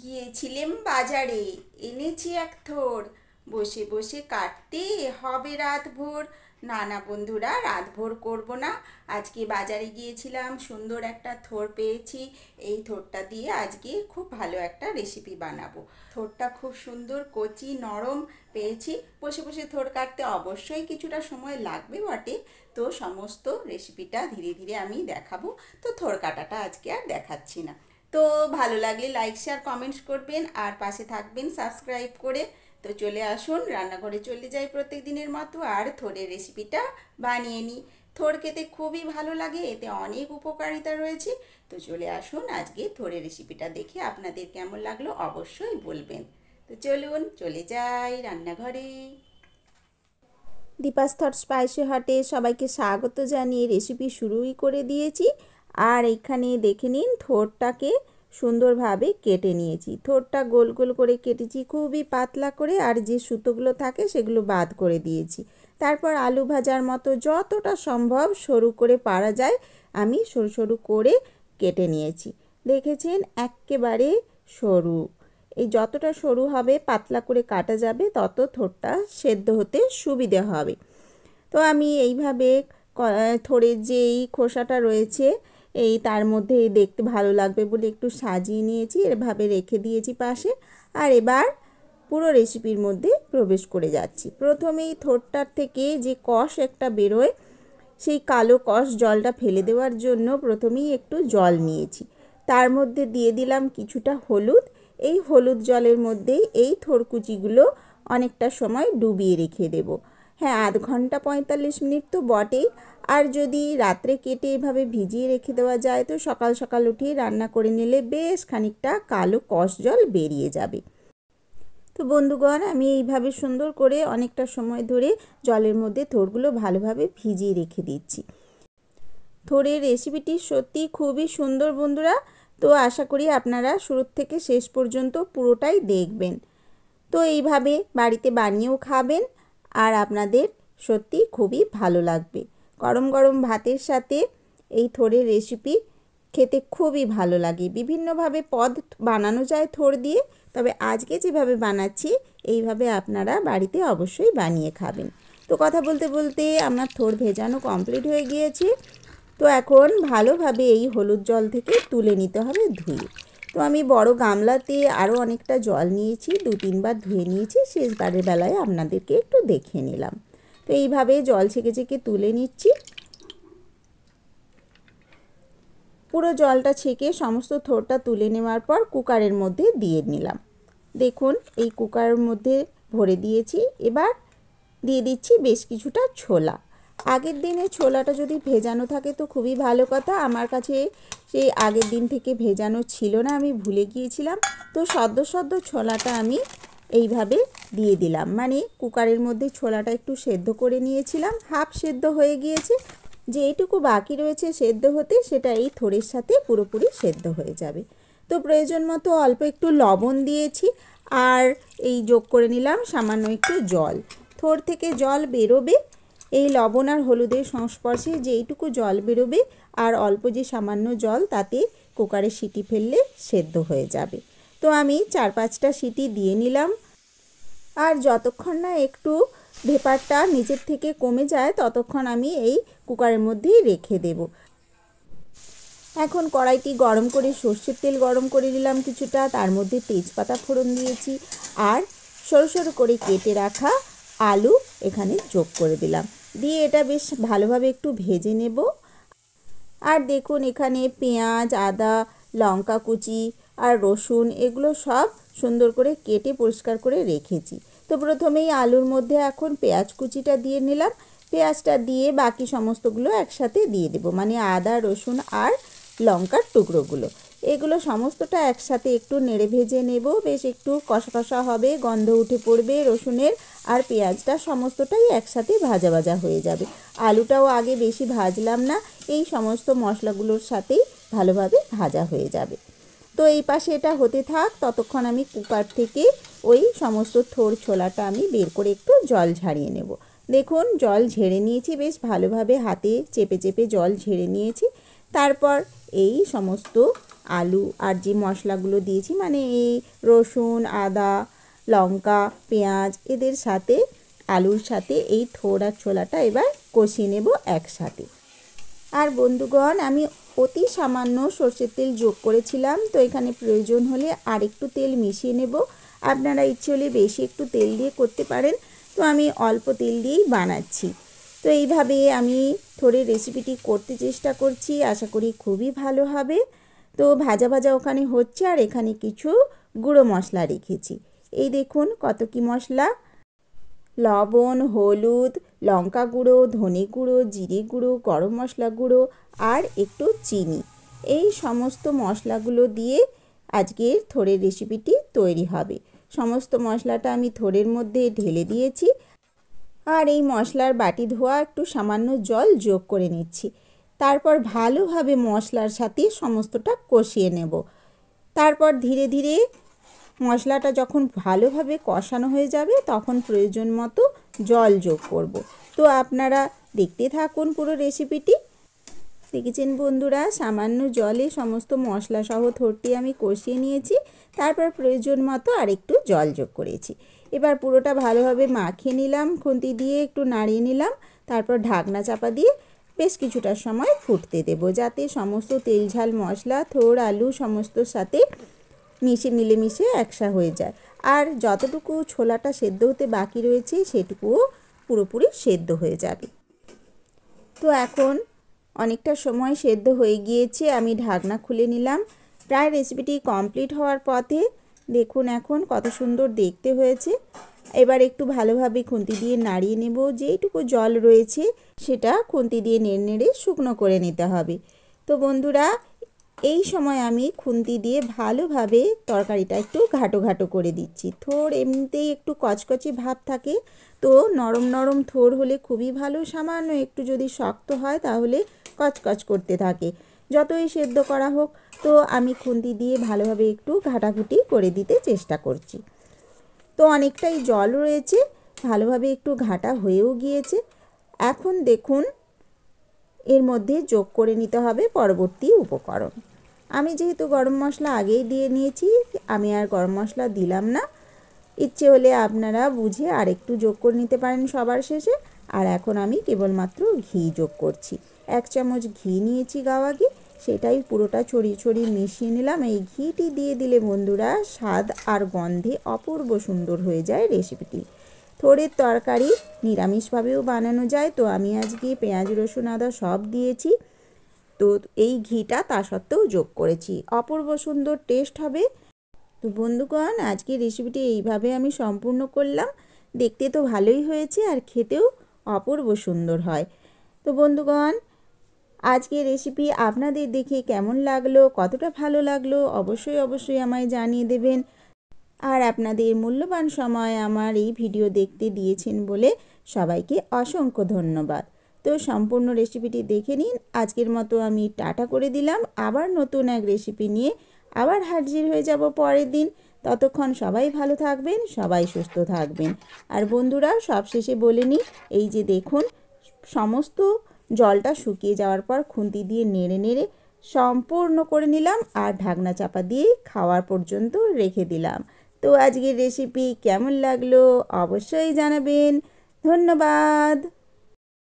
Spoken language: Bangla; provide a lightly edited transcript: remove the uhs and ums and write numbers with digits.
গিয়েছিলাম বাজারে, এনেছি এক থোর, বসে বসে কাটতে হবে রাত ভোর। না না বন্ধুরা, রাত ভোর করবো না। আজকে বাজারে গিয়েছিলাম, সুন্দর একটা থোর পেয়েছি। এই থোরটা দিয়ে আজকে খুব ভালো একটা রেসিপি বানাবো। থোরটা খুব সুন্দর কচি নরম পেয়েছি। বসে বসে থোর কাটতে অবশ্যই কিছুটা সময় লাগবে বটে। তো সমস্ত রেসিপিটা ধীরে ধীরে আমি দেখাবো। তো থোর কাটাটা আজকে আর দেখাচ্ছি না। তো ভালো লাগলে লাইক শেয়ার কমেন্টস করবেন আর পাশে থাকবেন সাবস্ক্রাইব করে। তো চলে আসুন, রান্নাঘরে চলে যাই প্রত্যেক দিনের মতো, আর থোড়ের রেসিপিটা বানিয়ে নিই। থোড় খেতে খুবই ভালো লাগে, এতে অনেক উপকারিতা রয়েছে। তো চলে আসুন, আজকে থোড়ের রেসিপিটা দেখে আপনাদের কেমন লাগলো অবশ্যই বলবেন। তো চলুন চলে যাই রান্নাঘরে। দীপাস থট স্পাইসি হটে সবাইকে স্বাগত জানিয়ে রেসিপি শুরুই করে দিয়েছি। আর এখানে দেখে নিন, থোড়টাকে সুন্দরভাবে কেটে নিয়েছি। থোড়টা গোল গোল করে কেটেছি, খুবই পাতলা করে, আর যে সুতোগুলো থাকে সেগুলো বাদ করে দিয়েছি। তারপর আলু ভাজার মতো যতটা সম্ভব সরু করে পারা যায় আমি সরু সরু করে কেটে নিয়েছি। দেখেছেন, একেবারে সরু। এই যতটা সরু হবে, পাতলা করে কাটা যাবে, তত থোড়টা সেদ্ধ হতে সুবিধে হবে। তো আমি এইভাবে থোড়ের যে এই খোসাটা রয়েছে, এই তার মধ্যে দেখতে ভালো লাগবে বলে একটু সাজিয়ে নিয়েছি, এভাবে রেখে দিয়েছি পাশে। আর এবার পুরো রেসিপির মধ্যে প্রবেশ করে যাচ্ছি। প্রথমেই থোড়টার থেকে যে কষ একটা বেরোয়, সেই কালো কষ জলটা ফেলে দেওয়ার জন্য প্রথমেই একটু জল নিয়েছি। তার মধ্যে দিয়ে দিলাম কিছুটা হলুদ। এই হলুদ জলের মধ্যেই এই থোড়কুচিগুলো অনেকটা সময় ডুবিয়ে রেখে দেব। হ্যাঁ, আধ ঘন্টা 45 মিনিট তো বটেই। আর যদি রাত্রে কেটে এভাবে ভিজিয়ে রেখে দেওয়া যায়, তো সকাল সকাল উঠেই রান্না করে নিলে বেশ খানিকটা কালো কষ জল বেরিয়ে যাবে। তো বন্ধুগণ, আমি এইভাবে সুন্দর করে অনেকটা সময় ধরে জলের মধ্যে থোড়গুলো ভালোভাবে ভিজিয়ে রেখে দিচ্ছি। থোড়ের রেসিপিটি সত্যি খুবই সুন্দর বন্ধুরা। তো আশা করি আপনারা শুরু থেকে শেষ পর্যন্ত পুরোটাই দেখবেন। তো এইভাবে বাড়িতে বানিয়েও খাবেন, আর আপনাদের সত্যি খুবই ভালো লাগবে। গরম গরম ভাতের সাথে এই থোড়ের রেসিপি খেতে খুবই ভালো লাগে। বিভিন্নভাবে পদ বানানো যায় থোড় দিয়ে, তবে আজকে যেভাবে বানাচ্ছি এইভাবে আপনারা বাড়িতে অবশ্যই বানিয়ে খাবেন। তো কথা বলতে বলতে আমার থোড় ভেজানো কমপ্লিট হয়ে গিয়েছে। তো এখন ভালোভাবে এই হলুদ জল থেকে তুলে নিতে হবে ধুয়ে। তো আমি বড় গামলাতে আরও অনেকটা জল নিয়েছি, 2-3 বার ধুয়ে নিয়েছি, শেষবারের বেলায় আপনাদেরকে একটু দেখিয়ে নিলাম। তো এইভাবে জল ছেঁকে ছেঁকে তুলে নিচ্ছি। পুরো জলটা ছেঁকে সমস্ত থোড়টা তুলে নেওয়ার পর কুকারের মধ্যে দিয়ে নিলাম। দেখুন, এই কুকারের মধ্যে ভরে দিয়েছি। এবার দিয়ে দিচ্ছি বেশ কিছুটা ছোলা। আগের দিনে ছোলাটা যদি ভেজানো থাকে তো খুবই ভালো কথা। আমার কাছে সেই আগের দিন থেকে ভেজানো ছিল না, আমি ভুলে গিয়েছিলাম। তো সদ্য সদ্য ছোলাটা আমি এইভাবে দিয়ে দিলাম, মানে কুকারের মধ্যে ছোলাটা একটু সেদ্ধ করে নিয়েছিলাম, হাফ সেদ্ধ হয়ে গিয়েছে। যেইটুকু বাকি রয়েছে সেদ্ধ হতে, সেটা এই থোড়ের সাথে পুরোপুরি সেদ্ধ হয়ে যাবে। তো প্রয়োজন মতো অল্প একটু লবণ দিয়েছি, আর এই যোগ করে নিলাম সামান্য একটু জল। থোড় থেকে জল বেরোবে, এই লবণ আর হলুদের সংস্পর্শে যেইটুকু জল বেরোবে আর অল্প যে সামান্য জল, তাতে কুকারে সিটি ফেললে সেদ্ধ হয়ে যাবে। তো আমি 4-5টা সিটি দিয়ে নিলাম। আর যতক্ষণ না একটু ভেপারটা নিচের থেকে কমে যায়, ততক্ষণ আমি এই কুকারের মধ্যেই রেখে দেব। এখন কড়াইটি গরম করে সর্ষের তেল গরম করে নিলাম কিছুটা, তার মধ্যে তেজপাতা ফোড়ন দিয়েছি, আর সরু সরু করে কেটে রাখা আলু এখানে যোগ করে দিলাম। দিয়ে এটা বেশ ভালোভাবে একটু ভেজে নেব। আর দেখুন, এখানে পেঁয়াজ, আদা, লঙ্কা কুচি আর রসুন এগুলো সব সুন্দর করে কেটে পরিষ্কার করে রেখেছি। তো প্রথমেই আলুর মধ্যে এখন পেঁয়াজ কুচিটা দিয়ে নিলাম। পেঁয়াজটা দিয়ে বাকি সমস্তগুলো একসাথে দিয়ে দেব, মানে আদা, রসুন আর লঙ্কার টুকরোগুলো। এগুলো সমস্তটা একসাথে একটু নেড়ে ভেজে নেব। বেশ একটু কষা কষা হবে, গন্ধ উঠে পড়বে রসুনের, আর পেঁয়াজটা সমস্তটাই একসাথে ভাজা ভাজা হয়ে যাবে। আলুটাও আগে বেশি ভাজলাম না, এই সমস্ত মশলাগুলোর সাথেই ভালোভাবে ভাজা হয়ে যাবে। তো এই পাশে এটা হতে থাক, ততক্ষণ আমি কুকার থেকে ওই সমস্ত থোড় ছোলাটা আমি বের করে একটু জল ঝারিয়ে নেব। দেখুন, জল ঝেড়ে নিয়েছি, বেশ ভালোভাবে হাতে চেপে চেপে জল ঝেড়ে নিয়েছি। তারপর এই সমস্ত আলু আর যে মশলাগুলো দিয়েছি মানে এই রসুন, আদা, লঙ্কা, পেঁয়াজ এদের সাথে আলুর সাথে এই থোড় আর ছোলাটা এবার কষিয়ে নেব একসাথে। আর বন্ধুগণ, আমি অতি সামান্য সর্ষের তেল যোগ করেছিলাম, তো এখানে প্রয়োজন হলে আর একটু তেল মিশিয়ে নেব। আপনারা ইচ্ছে হলে বেশি একটু তেল দিয়ে করতে পারেন, তো আমি অল্প তেল দিয়েই বানাচ্ছি। তো এইভাবে আমি থোড়ের রেসিপিটি করতে চেষ্টা করছি, আশা করি খুবই ভালো হবে। তো ভাজা ভাজা ওখানে হচ্ছে আর এখানে কিছু গুঁড়ো মশলা রেখেছি। এই দেখুন কত কি মশলা: লবণ, হলুদ, লঙ্কা গুঁড়ো, ধনে গুঁড়ো, জিরে গুঁড়ো, গরম মশলা গুঁড়ো আর একটু চিনি। এই সমস্ত মশলাগুলো দিয়ে আজকের থোড়ের রেসিপিটি তৈরি হবে। সমস্ত মশলাটা আমি থোড়ের মধ্যে ঢেলে দিয়েছি আর এই মশলার বাটি ধোয়া একটু সামান্য জল যোগ করে নিচ্ছি। তারপর ভালোভাবে মশলার সাথে সমস্তটা কষিয়ে নেব। তারপর ধীরে ধীরে মশলাটা যখন ভালোভাবে কষানো হয়ে যাবে তখন প্রয়োজন মতো জল যোগ করব। তো আপনারা দেখতে থাকুন পুরো রেসিপিটি। দেখেছেন বন্ধুরা, সামান্য জলে সমস্ত মশলা সহ থোড়টি আমি কষিয়ে নিয়েছি। তারপর প্রয়োজন মতো আরেকটু জল যোগ করেছি। এবার পুরোটা ভালোভাবে মাখিয়ে নিলাম, খুন্তি দিয়ে একটু নাড়িয়ে নিলাম। তারপর ঢাকনা চাপা দিয়ে বেশ কিছুটা সময় ফুটতে দেব, যাতে সমস্ত তেল ঝাল মশলা থোড় আলু সমস্তর সাথে মিলেমিশে একসা হয়ে যায়। আর যতটুকু ছোলাটা সেদ্ধ হতে বাকি রয়েছে সেটুকুও পুরোপুরি সেদ্ধ হয়ে যাবে। তো এখন অনেকটা সময় সেদ্ধ হয়ে গিয়েছে, আমি ঢাকনা খুলে নিলাম। প্রায় রেসিপিটি কমপ্লিট হওয়ার পথে। দেখুন এখন কত সুন্দর দেখতে হয়েছে। এবার একটু ভালোভাবে খুন্তি দিয়ে নাড়িয়ে নেব। যেইটুকু জল রয়েছে সেটা খুন্তি দিয়ে নেড়ে নেড়ে শুকনো করে নিতে হবে। তো বন্ধুরা, এই সময় আমি খুন্তি দিয়ে ভালোভাবে তরকারিটা একটু ঘাটো ঘাটো করে দিচ্ছি। থোড় এমনিতেই একটু কচকচে ভাব থাকে, তো নরম নরম থোড় হলে খুবই ভালো। সামান্য একটু যদি শক্ত হয় তাহলে কচকচ করতে থাকে। যতই সেদ্ধ করা হোক, তো আমি খুন্তি দিয়ে ভালোভাবে একটু ঘাটাঘুটি করে দিতে চেষ্টা করছি। তো অনেকটাই জল রয়েছে, ভালোভাবে একটু ঘাটা হয়েও গিয়েছে। এখন দেখুন এর মধ্যে যোগ করে নিতে হবে পরবর্তী উপকরণ। আমি যেহেতু গরম মশলা আগেই দিয়ে নিয়েছি, আমি আর গরম মশলা দিলাম না। ইচ্ছে হলে আপনারা বুঝে আর একটু যোগ করে নিতে পারেন সবার শেষে। আর এখন আমি কেবলমাত্র ঘি যোগ করছি। 1 চামচ ঘি নিয়েছি গাওয়া ঘি, সেটাই পুরোটা ছড়িয়ে ছড়িয়ে মিশিয়ে নিলাম। এই ঘিটি দিয়ে দিলে বন্ধুরা স্বাদ আর গন্ধে অপূর্ব সুন্দর হয়ে যায় রেসিপিটি। থোড়ের তরকারি নিরামিষভাবেও বানানো যায়, তো আমি আজকে পেঁয়াজ রসুন আদা সব দিয়েছি, তো এই ঘিটা তা সত্ত্বেও যোগ করেছি। অপূর্ব সুন্দর টেস্ট হবে। তো বন্ধুগণ, আজকের রেসিপিটি এইভাবে আমি সম্পূর্ণ করলাম। দেখতে তো ভালোই হয়েছে আর খেতেও অপূর্ব সুন্দর হয়। তো বন্ধুগণ, আজকের রেসিপি আপনাদের দেখে কেমন লাগলো, কতটা ভালো লাগলো অবশ্যই আমায় জানিয়ে দেবেন। আর আপনাদের মূল্যবান সময় আমার এই ভিডিও দেখতে দিয়েছেন বলে সবাইকে অসংখ্য ধন্যবাদ। তো সম্পূর্ণ রেসিপিটি দেখে নিন। আজকের মতো আমি টাটা করে দিলাম। আবার নতুন এক রেসিপি নিয়ে আবার হাজির হয়ে যাব পরের দিন। ততক্ষণ সবাই ভালো থাকবেন, সবাই সুস্থ থাকবেন। আর বন্ধুরা, সবশেষে বলে নিই, এই যে দেখুন সমস্ত জলটা শুকিয়ে যাওয়ার পর খুন্তি দিয়ে নেড়ে নেড়ে সম্পূর্ণ করে নিলাম আর ঢাকনা চাপা দিয়ে খাওয়ার পর্যন্ত রেখে দিলাম। তো আজকের রেসিপি কেমন লাগলো অবশ্যই জানাবেন। ধন্যবাদ।